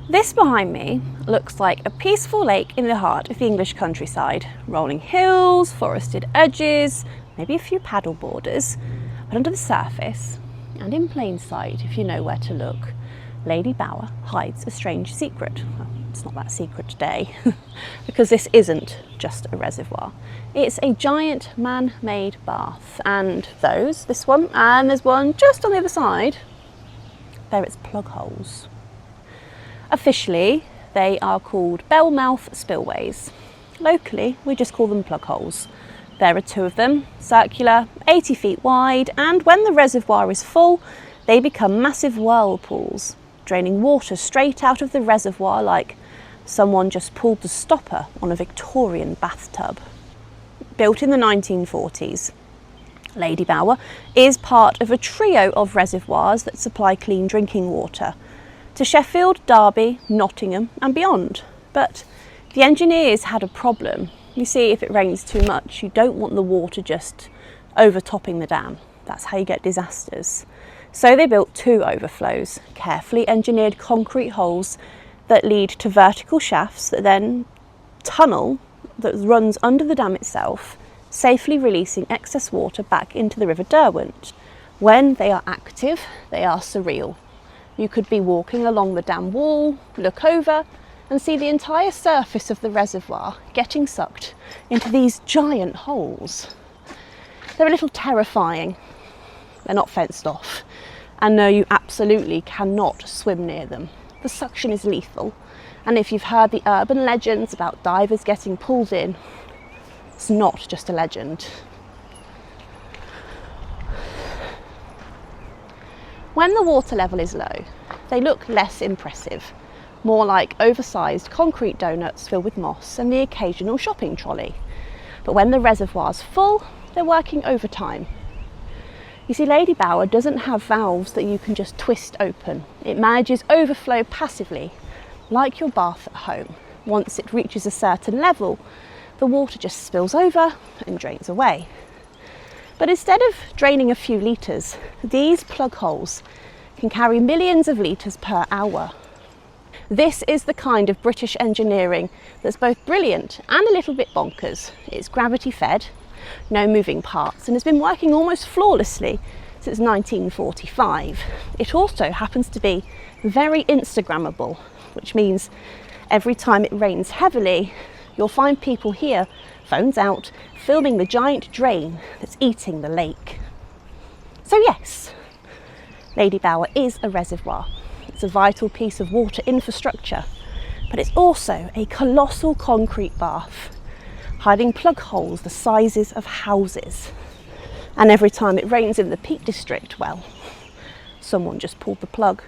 This behind me looks like a peaceful lake in the heart of the English countryside. Rolling hills, forested edges, maybe a few paddle boarders. But under the surface, and in plain sight if you know where to look, Ladybower hides a strange secret. Well, it's not that secret today, because this isn't just a reservoir. It's a giant man-made bath, and this one, and there's one just on the other side. They're its plug holes. Officially, they are called bellmouth spillways. Locally, we just call them plug holes. There are two of them, circular, 80 feet wide, and when the reservoir is full, they become massive whirlpools, draining water straight out of the reservoir like someone just pulled the stopper on a Victorian bathtub. Built in the 1940s, Ladybower is part of a trio of reservoirs that supply clean drinking water to Sheffield, Derby, Nottingham and beyond. But the engineers had a problem. You see, if it rains too much, you don't want the water just overtopping the dam. That's how you get disasters. So they built two overflows, carefully engineered concrete holes that lead to vertical shafts that then tunnel that runs under the dam itself, safely releasing excess water back into the River Derwent. When they are active, they are surreal. You could be walking along the dam wall, look over and see the entire surface of the reservoir getting sucked into these giant holes. They're a little terrifying. They're not fenced off. And no, you absolutely cannot swim near them. The suction is lethal. And if you've heard the urban legends about divers getting pulled in, it's not just a legend. When the water level is low, they look less impressive, more like oversized concrete donuts filled with moss and the occasional shopping trolley. But when the reservoir's full, they're working overtime. You see, Ladybower doesn't have valves that you can just twist open. It manages overflow passively, like your bath at home. Once it reaches a certain level, the water just spills over and drains away. But instead of draining a few litres, these plug holes can carry millions of litres per hour. This is the kind of British engineering that's both brilliant and a little bit bonkers. It's gravity fed, no moving parts, and has been working almost flawlessly since 1945. It also happens to be very Instagrammable, which means every time it rains heavily, you'll find people here, phones out, filming the giant drain that's eating the lake. So yes, Ladybower is a reservoir. It's a vital piece of water infrastructure, but it's also a colossal concrete bath, hiding plug holes the sizes of houses. And every time it rains in the Peak District, well, someone just pulled the plug.